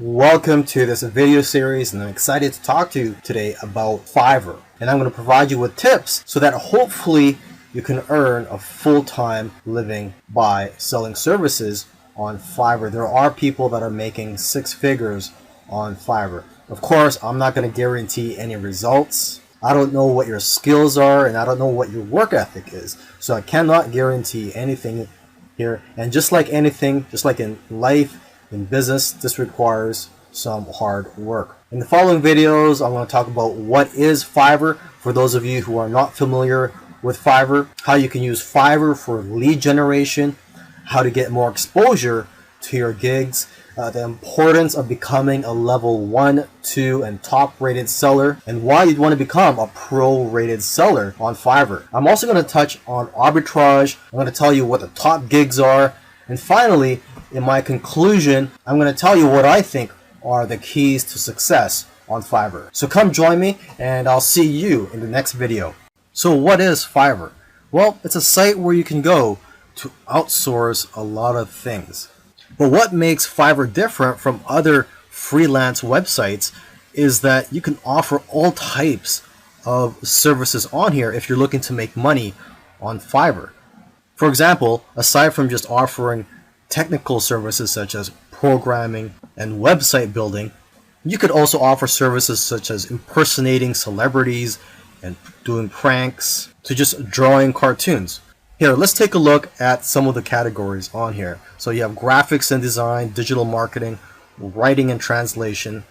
Welcome to this video series, and I'm excited to talk to you today about Fiverr. And I'm going to provide you with tips so that hopefully you can earn a full-time living by selling services on Fiverr. There are people that are making six figures on Fiverr. Of course, I'm not going to guarantee any results. I don't know what your skills are, and I don't know what your work ethic is. So I cannot guarantee anything here. And just like anything, just like in life, in business, this requires some hard work. In the following videos, I'm going to talk about what is Fiverr for those of you who are not familiar with Fiverr, how you can use Fiverr for lead generation, how to get more exposure to your gigs, the importance of becoming a level 1, 2, and top rated seller, and why you'd want to become a pro rated seller on Fiverr. I'm also going to touch on arbitrage. I'm going to tell you what the top gigs are. And finally, in my conclusion, I'm going to tell you what I think are the keys to success on Fiverr. So come join me, and I'll see you in the next video. So what is Fiverr? Well, it's a site where you can go to outsource a lot of things. But what makes Fiverr different from other freelance websites is that you can offer all types of services on here if you're looking to make money on Fiverr. For example, aside from just offering technical services such as programming and website building, you could also offer services such as impersonating celebrities and doing pranks to just drawing cartoons. Here, let's take a look at some of the categories on here. So you have graphics and design, digital marketing, writing and translation,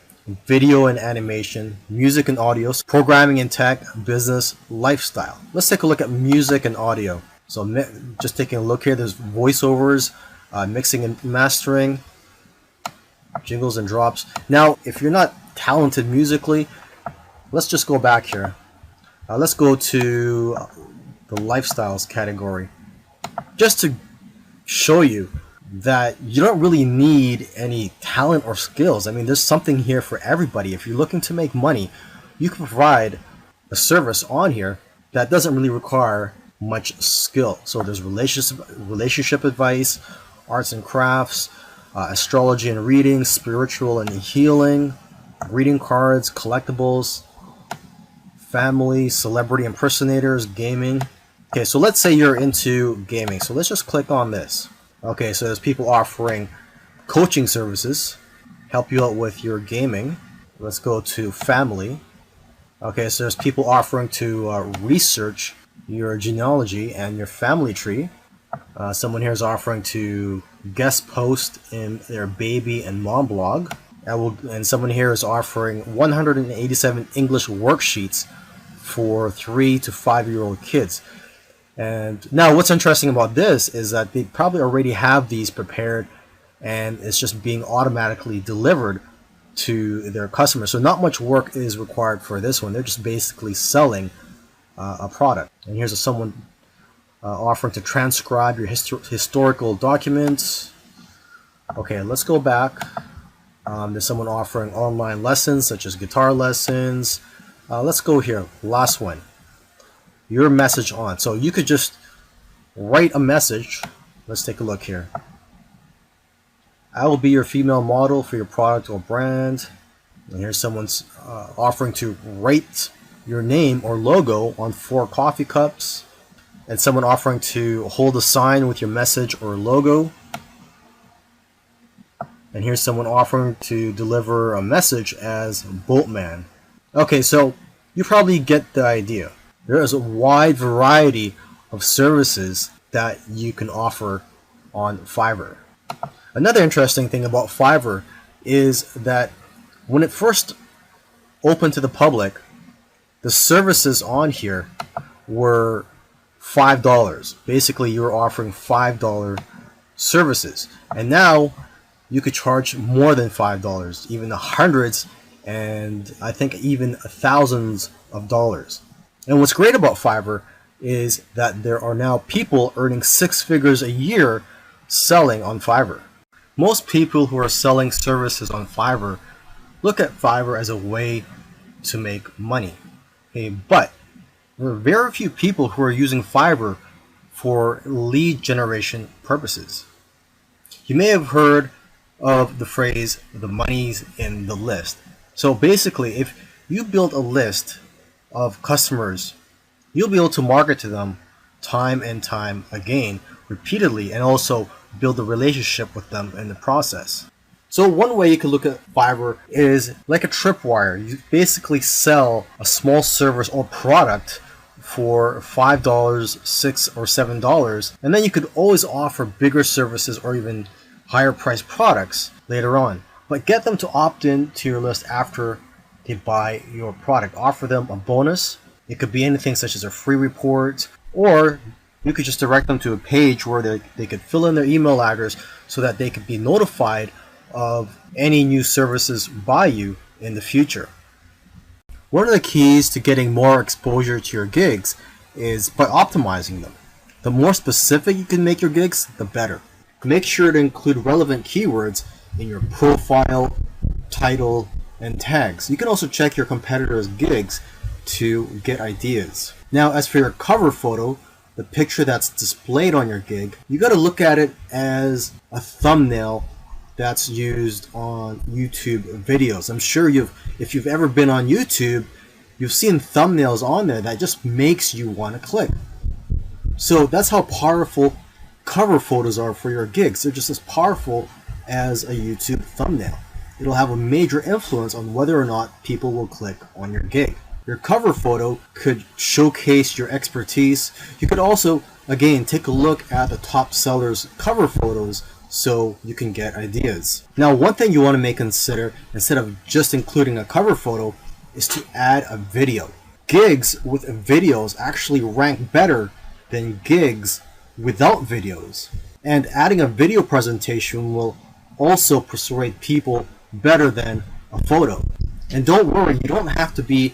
video and animation, music and audio, programming and tech, business, lifestyle. Let's take a look at music and audio. So just taking a look here, there's voiceovers, mixing and mastering, jingles and drops. Now, if you're not talented musically, let's just go back here. Let's go to the lifestyles category, just to show you that you don't really need any talent or skills. I mean, there's something here for everybody. If you're looking to make money, you can provide a service on here that doesn't really require much skill. So there's relationship advice, arts and crafts, astrology and reading, spiritual and healing, greeting cards, collectibles, family, celebrity impersonators, gaming. Okay, so let's say you're into gaming. So let's just click on this. Okay, so there's people offering coaching services, help you out with your gaming. Let's go to family. Okay, so there's people offering to research your genealogy and your family tree. Someone here is offering to guest post in their baby and mom blog. And someone here is offering 187 English worksheets for 3 to 5-year-old kids. And now what's interesting about this is that they probably already have these prepared, and it's just being automatically delivered to their customers. So not much work is required for this one. They're just basically selling a product. And here's someone offering to transcribe your historical documents. Okay, let's go back. There's someone offering online lessons such as guitar lessons. Let's go here, last one, your message on. So you could just write a message. Let's take a look here. I will be your female model for your product or brand. And here's someone's offering to write your name or logo on 4 coffee cups, and someone offering to hold a sign with your message or logo. And here's someone offering to deliver a message as Boatman. Okay, so you probably get the idea. There is a wide variety of services that you can offer on Fiverr. Another interesting thing about Fiverr is that when it first opened to the public, the services on here were $5. Basically, you were offering $5 services. And now you could charge more than $5, even the hundreds, and I think even thousands of dollars. And what's great about Fiverr is that there are now people earning 6 figures a year selling on Fiverr. Most people who are selling services on Fiverr look at Fiverr as a way to make money. Okay, but there are very few people who are using Fiverr for lead generation purposes. You may have heard of the phrase, the money's in the list. So basically, if you build a list of customers, you'll be able to market to them time and time again, repeatedly, and also build a relationship with them in the process. So one way you can look at Fiverr is like a tripwire. You basically sell a small service or product for $5, $6, or $7, and then you could always offer bigger services or even higher priced products later on. But get them to opt in to your list after they buy your product. Offer them a bonus. It could be anything such as a free report, or you could just direct them to a page where they could fill in their email address so that they could be notified of any new services by you in the future. One of the keys to getting more exposure to your gigs is by optimizing them. The more specific you can make your gigs, the better. Make sure to include relevant keywords in your profile, title, and tags. You can also check your competitors' gigs to get ideas. Now, as for your cover photo, the picture that's displayed on your gig, you got to look at it as a thumbnail that's used on YouTube videos. I'm sure if you've ever been on YouTube, you've seen thumbnails on there that just makes you want to click. So that's how powerful cover photos are for your gigs. They're just as powerful as a YouTube thumbnail. It'll have a major influence on whether or not people will click on your gig. Your cover photo could showcase your expertise. You could also, again, take a look at the top sellers' cover photos so you can get ideas. Now, one thing you want to consider, instead of just including a cover photo, is to add a video. Gigs with videos actually rank better than gigs without videos. And adding a video presentation will also persuade people better than a photo. And don't worry, you don't have to be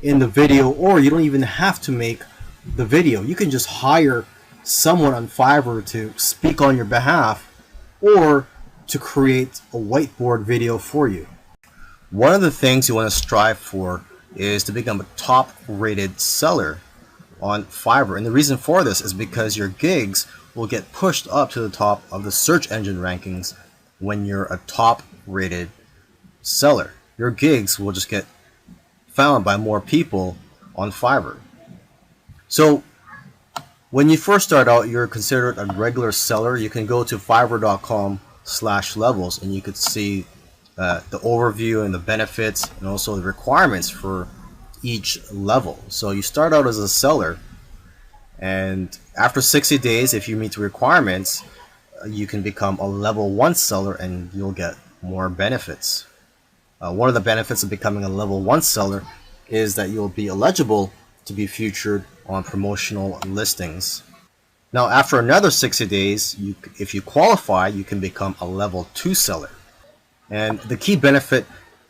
in the video, or you don't even have to make the video. You can just hire someone on Fiverr to speak on your behalf or to create a whiteboard video for you. One of the things you want to strive for is to become a top rated seller on Fiverr. And the reason for this is because your gigs will get pushed up to the top of the search engine rankings when you're a top rated seller. Your gigs will just get found by more people on Fiverr. So when you first start out, you're considered a regular seller. You can go to fiverr.com/levels and you could see the overview and the benefits and also the requirements for each level. So you start out as a seller, and after 60 days, if you meet the requirements, you can become a level 1 seller and you'll get more benefits. One of the benefits of becoming a level 1 seller is that you'll be eligible to be featured on promotional listings. Now, after another 60 days, if you qualify, you can become a level 2 seller. And the key benefit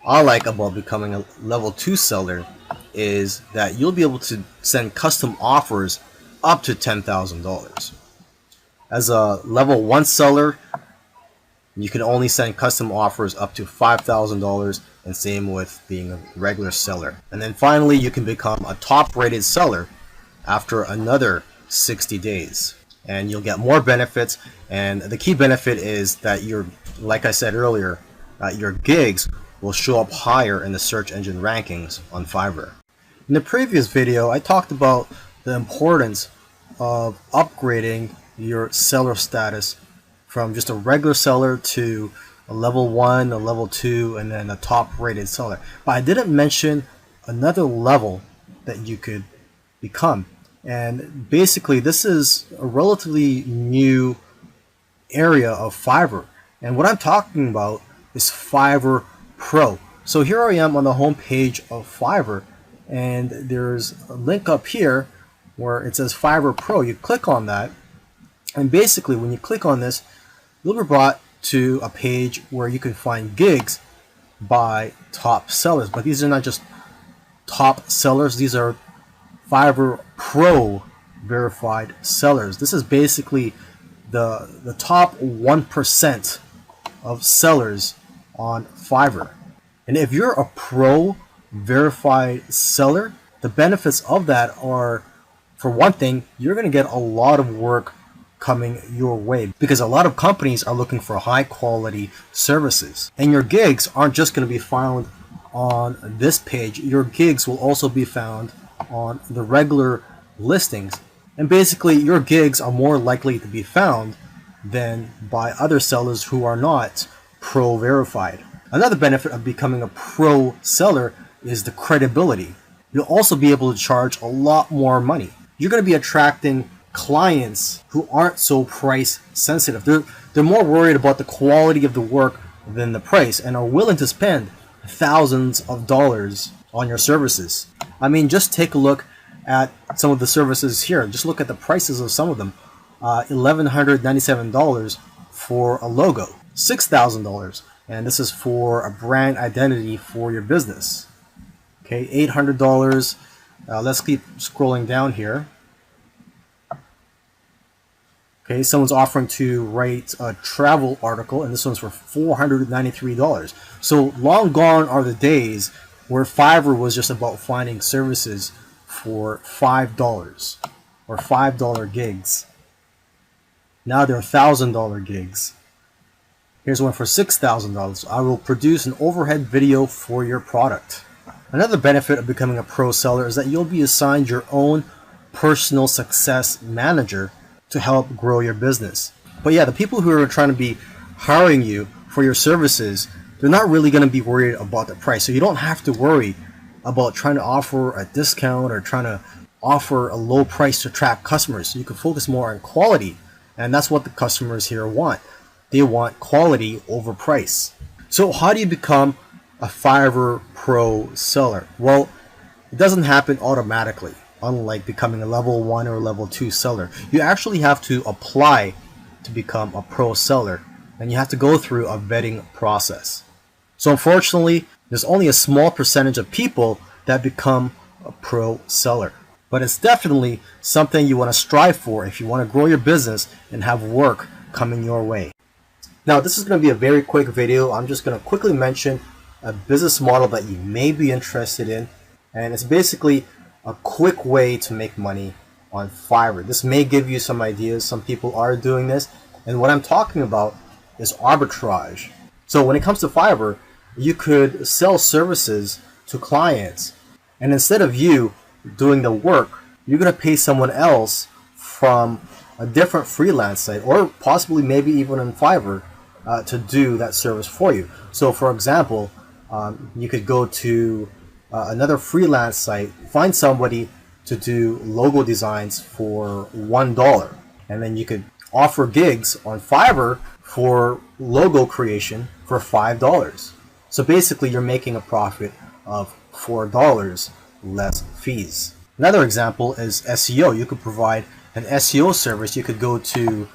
I like about becoming a level 2 seller is that you'll be able to send custom offers up to $10,000. As a level 1 seller, you can only send custom offers up to $5,000, and same with being a regular seller. And then finally, you can become a top rated seller after another 60 days. And you'll get more benefits, and the key benefit is that like I said earlier, your gigs will show up higher in the search engine rankings on Fiverr. In the previous video, I talked about the importance of upgrading your seller status from just a regular seller to a level 1, a level 2, and then a top rated seller. But I didn't mention another level that you could become. And basically, this is a relatively new area of Fiverr. And what I'm talking about is Fiverr Pro. So here I am on the home page of Fiverr, and there's a link up here where it says Fiverr Pro. You click on that, and basically when you click on this, you'll be brought to a page where you can find gigs by top sellers. But these are not just top sellers, these are Fiverr Pro verified sellers. This is basically the top 1% of sellers on Fiverr. And if you're a pro verified seller, the benefits of that are, for one thing, you're going to get a lot of work coming your way, because a lot of companies are looking for high quality services. And your gigs aren't just going to be found on this page. Your gigs will also be found on the regular listings. And basically, your gigs are more likely to be found than by other sellers who are not pro verified. Another benefit of becoming a pro seller is the credibility. You'll also be able to charge a lot more money. You're going to be attracting clients who aren't so price sensitive. They're more worried about the quality of the work than the price, and are willing to spend thousands of dollars on your services. I mean, just take a look at some of the services here. Just look at the prices of some of them. $1,197 for a logo, $6,000, and this is for a brand identity for your business. Okay, $800. Let's keep scrolling down here. Okay, someone's offering to write a travel article, and this one's for $493. So long gone are the days where Fiverr was just about finding services for $5 or $5 gigs. Now they're $1,000 gigs. Here's one for $6,000. I will produce an overhead video for your product. Another benefit of becoming a pro seller is that you'll be assigned your own personal success manager to help grow your business. But yeah, the people who are trying to be hiring you for your services, they're not really going to be worried about the price. So you don't have to worry about trying to offer a discount or trying to offer a low price to attract customers. So you can focus more on quality. And that's what the customers here want. They want quality over price. So how do you become a Fiverr pro seller? Well, it doesn't happen automatically. Unlike becoming a level 1 or level 2 seller, you actually have to apply to become a pro seller, and you have to go through a vetting process. So unfortunately, there's only a small percentage of people that become a pro seller. But it's definitely something you want to strive for if you want to grow your business and have work coming your way. Now, this is going to be a very quick video. I'm just going to quickly mention a business model that you may be interested in, and it's basically a quick way to make money on Fiverr. This may give you some ideas. Some people are doing this, and what I'm talking about is arbitrage. So when it comes to Fiverr, you could sell services to clients, and instead of you doing the work, you're going to pay someone else from a different freelance site, or possibly maybe even on Fiverr, to do that service for you. So for example, you could go to another freelance site, find somebody to do logo designs for $1, and then you could offer gigs on Fiverr for logo creation for $5. So basically you're making a profit of $4 less fees. Another example is SEO. You could provide an SEO service. You could go to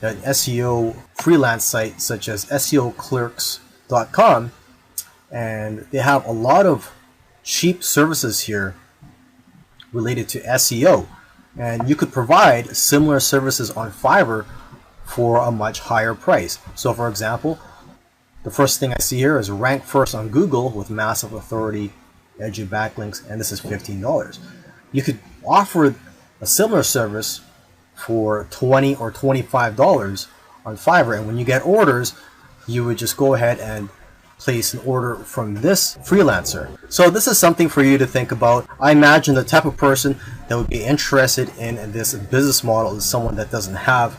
an SEO freelance site such as SEOclerks.com, and they have a lot of cheap services here related to SEO, and you could provide similar services on Fiverr for a much higher price. So for example, the first thing I see here is rank first on Google with massive authority, edgy backlinks, and this is $15. You could offer a similar service for $20 or $25 on Fiverr, and when you get orders, you would just go ahead and place an order from this freelancer. So this is something for you to think about. I imagine the type of person that would be interested in this business model is someone that doesn't have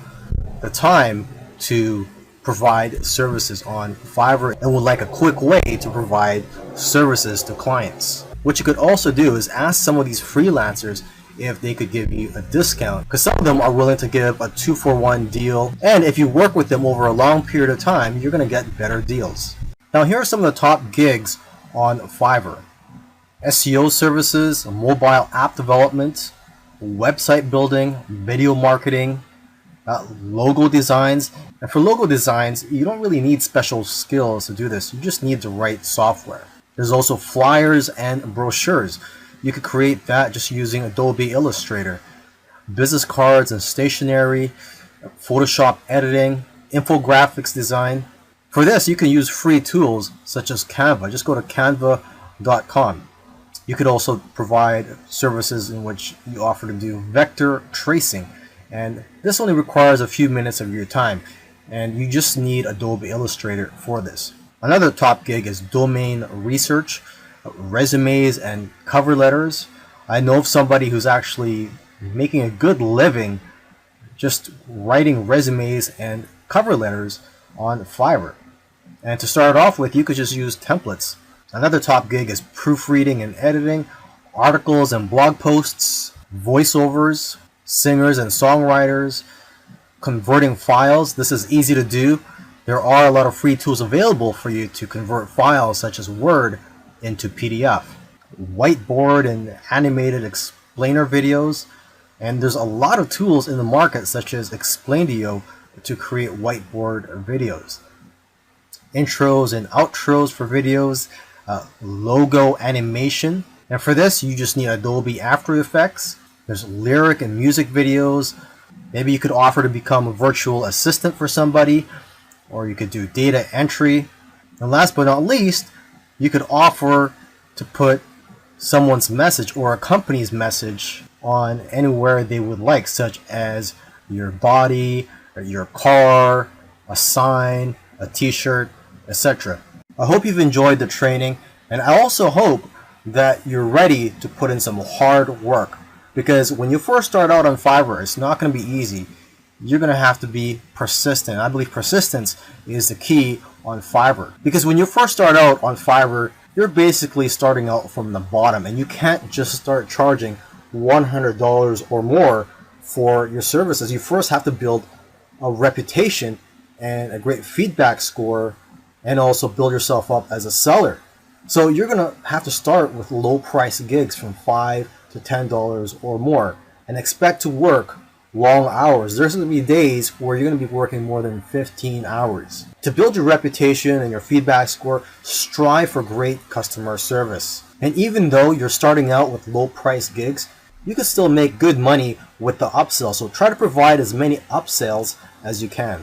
the time to provide services on Fiverr and would like a quick way to provide services to clients. What you could also do is ask some of these freelancers if they could give you a discount, because some of them are willing to give a 2-for-1 deal, and if you work with them over a long period of time, you're going to get better deals. Now here are some of the top gigs on Fiverr: SEO services, mobile app development, website building, video marketing, logo designs. And for logo designs, you don't really need special skills to do this. You just need the right software. There's also flyers and brochures. You could create that just using Adobe Illustrator. Business cards and stationery, Photoshop editing, infographics design. For this, you can use free tools such as Canva. Just go to canva.com. You could also provide services in which you offer to do vector tracing And this only requires a few minutes of your time, and you just need Adobe Illustrator for this. Another top gig is domain research, resumes and cover letters. I know of somebody who's actually making a good living just writing resumes and cover letters on Fiverr. And to start off with, you could just use templates. Another top gig is proofreading and editing, articles and blog posts, voiceovers, singers and songwriters, converting files. This is easy to do. There are a lot of free tools available for you to convert files such as Word into PDF. Whiteboard and animated explainer videos. And there's a lot of tools in the market such as Explain2You to create whiteboard videos. Intros and outros for videos, logo animation. And for this, you just need Adobe After Effects. There's lyric and music videos. Maybe you could offer to become a virtual assistant for somebody, or you could do data entry. And last but not least, you could offer to put someone's message or a company's message on anywhere they would like, such as your body, or your car, a sign, a t-shirt, etc. I hope you've enjoyed the training, and I also hope that you're ready to put in some hard work, because when you first start out on Fiverr, it's not going to be easy. You're going to have to be persistent. I believe persistence is the key on Fiverr, because when you first start out on Fiverr, you're basically starting out from the bottom, and you can't just start charging $100 or more for your services. You first have to build a reputation and a great feedback score, and also build yourself up as a seller. So you're going to have to start with low price gigs from $5 to $10 or more, and expect to work long hours. There's going to be days where you're going to be working more than 15 hours. To build your reputation and your feedback score, strive for great customer service. And even though you're starting out with low price gigs, you can still make good money with the upsell. So try to provide as many upsells as you can.